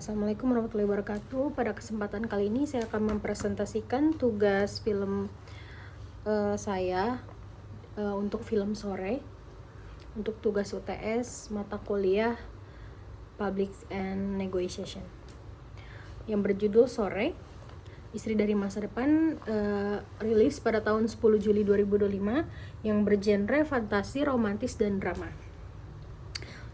Assalamualaikum warahmatullahi wabarakatuh. Pada kesempatan kali ini saya akan mempresentasikan tugas film saya untuk film sore, untuk tugas UTS mata kuliah Public and Negotiation yang berjudul Sore, Istri dari Masa Depan, rilis pada tahun 10 Juli 2025, yang bergenre fantasi, romantis, dan drama.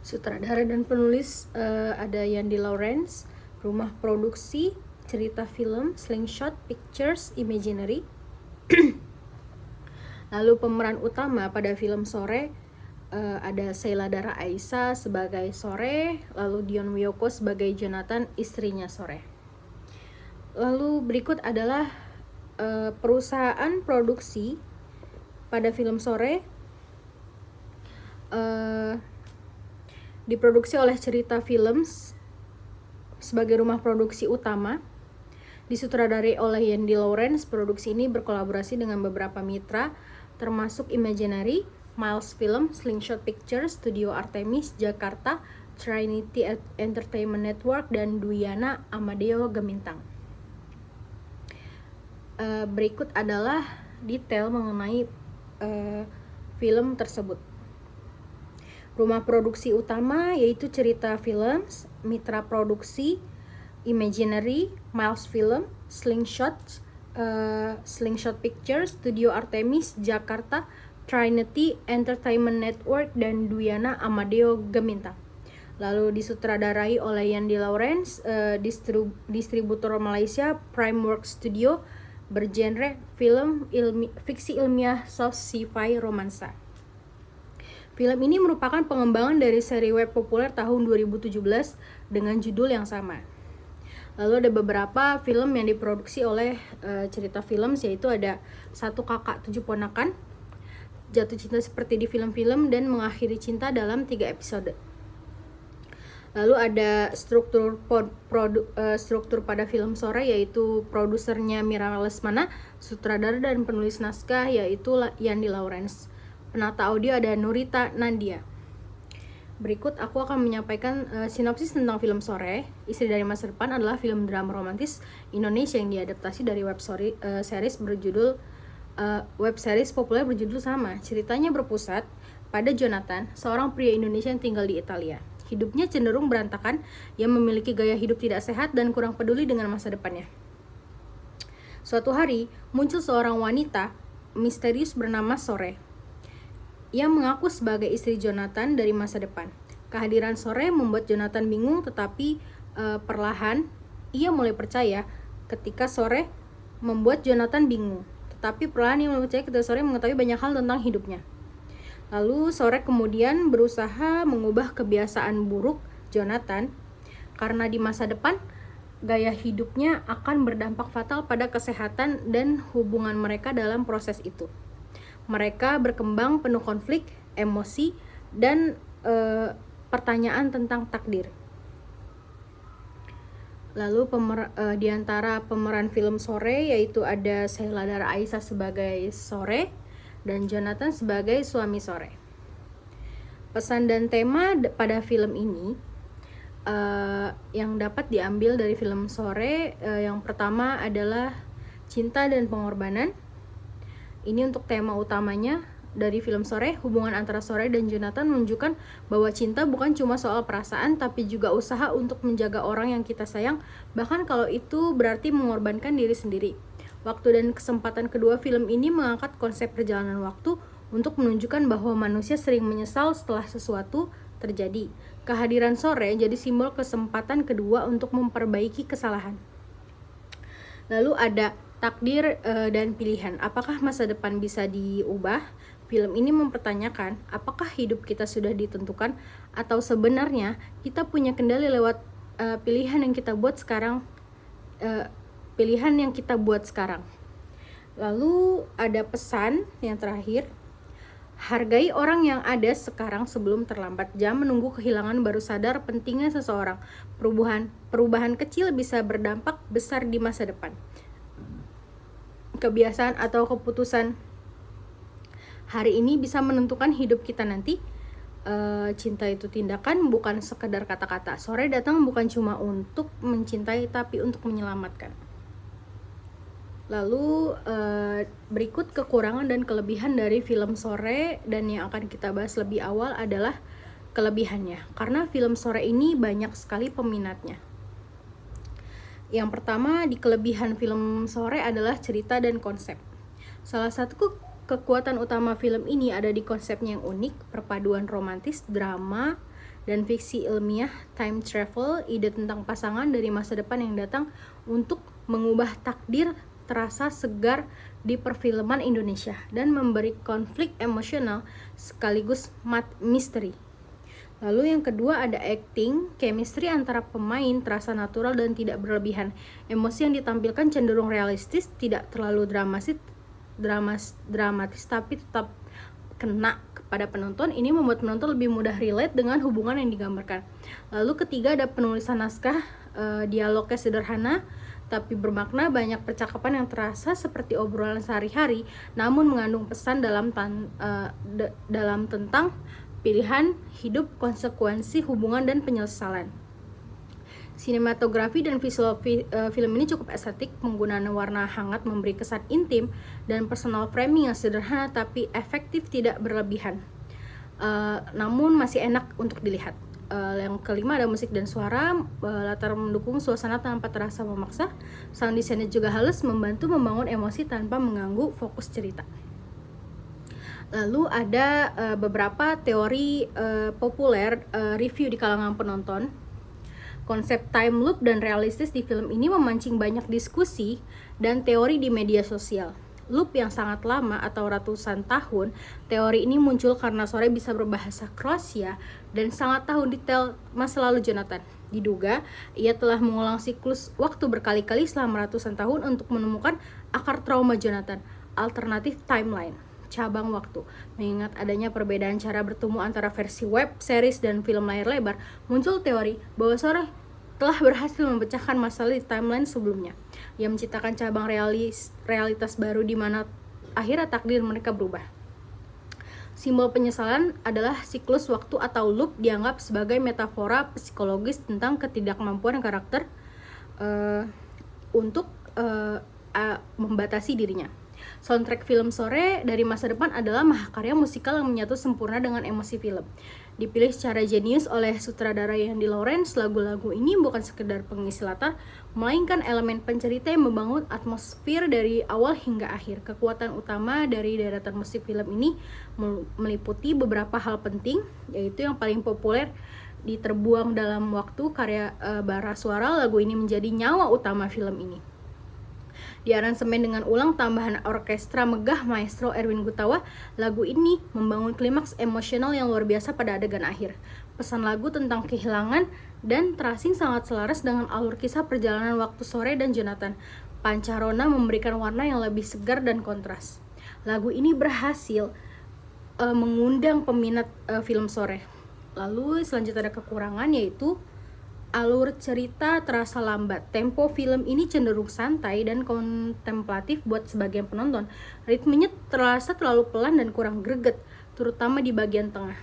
Sutradara dan penulis ada Yandi Lawrence. Rumah produksi cerita film Slingshot Pictures Imaginary. Lalu pemeran utama pada film Sore ada Sheila Dara Aisha sebagai Sore, lalu Dion Wiyoko sebagai Jonathan, istrinya Sore. Lalu berikut adalah perusahaan produksi pada film Sore. Diproduksi oleh Cerita Films sebagai rumah produksi utama. Disutradarai oleh Yandi Lawrence. Produksi ini berkolaborasi dengan beberapa mitra termasuk Imaginary, Miles Film, Slingshot Pictures, Studio Artemis Jakarta, Trinity Entertainment Network, dan Duyana Amadeo Gemintang. Berikut adalah detail mengenai film tersebut. Rumah produksi utama yaitu Cerita Films, mitra produksi Imaginary, Miles Film, Slingshot Pictures, Studio Artemis Jakarta, Trinity Entertainment Network, dan Duyana Amadeo Gemintang. Lalu disutradarai oleh Yandi Lawrence. Distributor Malaysia Primeworks Studio, bergenre film fiksi ilmiah soft sci-fi romansa. Film ini merupakan pengembangan dari seri web populer tahun 2017 dengan judul yang sama. Lalu ada beberapa film yang diproduksi oleh Cerita Films, yaitu ada Satu Kakak Tujuh Ponakan, Jatuh Cinta Seperti di Film-film, dan Mengakhiri Cinta dalam 3 episode. Lalu ada struktur pada film Sore, yaitu produsernya Mira Lesmana, sutradara dan penulis naskah yaitu Yandi Lawrence. Penata audio ada Nurita Nandia. Berikut aku akan menyampaikan sinopsis tentang film Sore. Istri dari Masa Depan adalah film drama romantis Indonesia yang diadaptasi dari web series populer berjudul sama. Ceritanya berpusat pada Jonathan, seorang pria Indonesia yang tinggal di Italia. Hidupnya cenderung berantakan, yang memiliki gaya hidup tidak sehat dan kurang peduli dengan masa depannya. Suatu hari, muncul seorang wanita misterius bernama Sore yang mengaku sebagai istri Jonathan dari masa depan. Kehadiran Sore membuat Jonathan bingung, tetapi perlahan ia mulai percaya ketika Sore membuat Jonathan bingung. Tetapi perlahan ia mulai percaya ketika Sore mengetahui banyak hal tentang hidupnya. Lalu Sore kemudian berusaha mengubah kebiasaan buruk Jonathan, karena di masa depan gaya hidupnya akan berdampak fatal pada kesehatan dan hubungan mereka dalam proses itu. Mereka berkembang penuh konflik, emosi, dan pertanyaan tentang takdir. Lalu di antara pemeran film Sore yaitu ada Sheila Dara Aisha sebagai Sore dan Jonathan sebagai suami Sore. Pesan dan tema pada film ini yang dapat diambil dari film Sore, yang pertama adalah cinta dan pengorbanan. Ini untuk tema utamanya dari film Sore. Hubungan antara Sore dan Jonathan menunjukkan bahwa cinta bukan cuma soal perasaan, tapi juga usaha untuk menjaga orang yang kita sayang, bahkan kalau itu berarti mengorbankan diri sendiri. Waktu dan kesempatan kedua film ini mengangkat konsep perjalanan waktu untuk menunjukkan bahwa manusia sering menyesal setelah sesuatu terjadi. Kehadiran Sore jadi simbol kesempatan kedua untuk memperbaiki kesalahan. Lalu ada takdir dan pilihan. Apakah masa depan bisa diubah? Film ini mempertanyakan apakah hidup kita sudah ditentukan atau sebenarnya kita punya kendali lewat pilihan yang kita buat sekarang. Lalu ada pesan yang terakhir. Hargai orang yang ada sekarang sebelum terlambat. Jangan menunggu kehilangan baru sadar pentingnya seseorang. Perubahan kecil bisa berdampak besar di masa depan. Kebiasaan atau keputusan hari ini bisa menentukan hidup kita nanti. cinta itu tindakan, bukan sekedar kata-kata. Sore datang bukan cuma untuk mencintai, tapi untuk menyelamatkan. Lalu berikut kekurangan dan kelebihan dari film Sore, dan yang akan kita bahas lebih awal adalah kelebihannya. Karena film Sore ini banyak sekali peminatnya. Yang pertama, di kelebihan film Sore adalah cerita dan konsep. Salah satu kekuatan utama film ini ada di konsepnya yang unik, perpaduan romantis, drama, dan fiksi ilmiah, time travel, ide tentang pasangan dari masa depan yang datang untuk mengubah takdir terasa segar di perfilman Indonesia dan memberi konflik emosional sekaligus misteri. Lalu yang kedua ada acting, chemistry antara pemain terasa natural dan tidak berlebihan. Emosi yang ditampilkan cenderung realistis, tidak terlalu dramatis tapi tetap kena kepada penonton. Ini membuat penonton lebih mudah relate dengan hubungan yang digambarkan. Lalu ketiga ada penulisan naskah, dialognya sederhana tapi bermakna, banyak percakapan yang terasa seperti obrolan sehari-hari namun mengandung pesan dalam tentang pilihan hidup, konsekuensi hubungan, dan penyesalan. Sinematografi dan visual film ini cukup estetik, penggunaan warna hangat memberi kesan intim dan personal framing yang sederhana tapi efektif, tidak berlebihan, namun masih enak untuk dilihat. Yang kelima ada musik dan suara, latar mendukung suasana tanpa terasa memaksa. Sound design juga halus, membantu membangun emosi tanpa mengganggu fokus cerita. Lalu ada beberapa teori populer review di kalangan penonton. Konsep time loop dan realistis di film ini memancing banyak diskusi dan teori di media sosial. Loop yang sangat lama atau ratusan tahun, teori ini muncul karena Sore bisa berbahasa Kroasia dan sangat tahu detail masa lalu Jonathan. Diduga, ia telah mengulang siklus waktu berkali-kali selama ratusan tahun untuk menemukan akar trauma Jonathan, alternatif timeline, cabang waktu. Mengingat adanya perbedaan cara bertemu antara versi web, series, dan film layar lebar, muncul teori bahwa Sore telah berhasil memecahkan masalah di timeline sebelumnya, yang menciptakan cabang realitas baru di mana akhirnya takdir mereka berubah. Simbol penyesalan adalah siklus waktu atau loop, dianggap sebagai metafora psikologis tentang ketidakmampuan karakter untuk membatasi dirinya. Soundtrack film Sore dari masa depan adalah mahakarya musikal yang menyatu sempurna dengan emosi film. Dipilih secara jenius oleh sutradara Yandy Lawrence, lagu-lagu ini bukan sekedar pengisi latar, melainkan elemen pencerita yang membangun atmosfer dari awal hingga akhir. Kekuatan utama dari deretan musik film ini meliputi beberapa hal penting, yaitu yang paling populer di Terbuang Dalam Waktu karya Bara Suara. Lagu ini menjadi nyawa utama film ini. Di aransemen dengan ulang tambahan orkestra megah maestro Erwin Gutawa, lagu ini membangun klimaks emosional yang luar biasa pada adegan akhir. Pesan lagu tentang kehilangan dan terasing sangat selaras dengan alur kisah perjalanan waktu Sore dan Jonathan. Pancarona memberikan warna yang lebih segar dan kontras. Lagu ini berhasil mengundang peminat film Sore. Lalu selanjutnya ada kekurangan, yaitu alur cerita terasa lambat. Tempo film ini cenderung santai dan kontemplatif buat sebagian penonton. Ritmenya terasa terlalu pelan dan kurang greget, terutama di bagian tengah.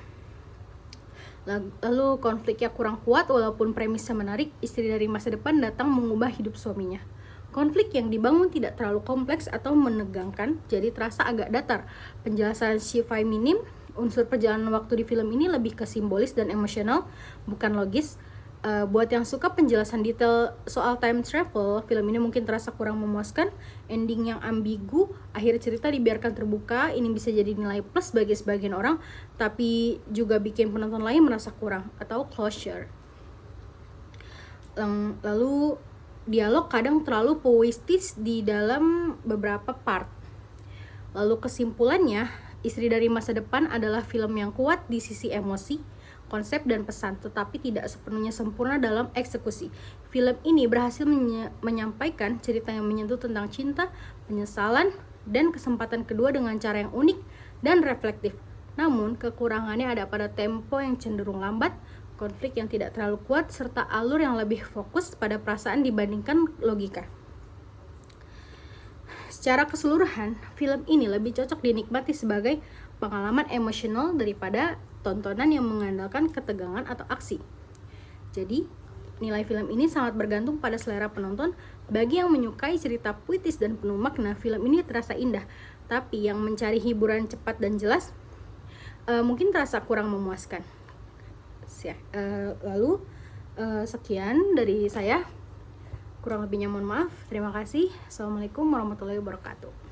Lalu konfliknya kurang kuat, walaupun premisnya menarik. Istri dari masa depan datang mengubah hidup suaminya. Konflik yang dibangun tidak terlalu kompleks atau menegangkan, jadi terasa agak datar. Penjelasan sci-fi minim. Unsur perjalanan waktu di film ini lebih ke simbolis dan emosional, bukan logis. Buat yang suka penjelasan detail soal time travel, film ini mungkin terasa kurang memuaskan. Ending yang ambigu, akhir cerita dibiarkan terbuka. Ini bisa jadi nilai plus bagi sebagian orang, tapi juga bikin penonton lain merasa kurang atau closure. Lalu dialog kadang terlalu puitis di dalam beberapa part. Lalu kesimpulannya, Istri dari Masa Depan adalah film yang kuat di sisi emosi, konsep, dan pesan, tetapi tidak sepenuhnya sempurna dalam eksekusi. Film ini berhasil menyampaikan cerita yang menyentuh tentang cinta, penyesalan, dan kesempatan kedua dengan cara yang unik dan reflektif. Namun, kekurangannya ada pada tempo yang cenderung lambat, konflik yang tidak terlalu kuat, serta alur yang lebih fokus pada perasaan dibandingkan logika. Secara keseluruhan, film ini lebih cocok dinikmati sebagai pengalaman emosional daripada tontonan yang mengandalkan ketegangan atau aksi. Jadi, nilai film ini sangat bergantung pada selera penonton. Bagi yang menyukai cerita puitis dan penuh makna, film ini terasa indah. Tapi yang mencari hiburan cepat dan jelas, mungkin terasa kurang memuaskan. Lalu, sekian dari saya. Kurang lebihnya mohon maaf. Terima kasih. Assalamualaikum warahmatullahi wabarakatuh.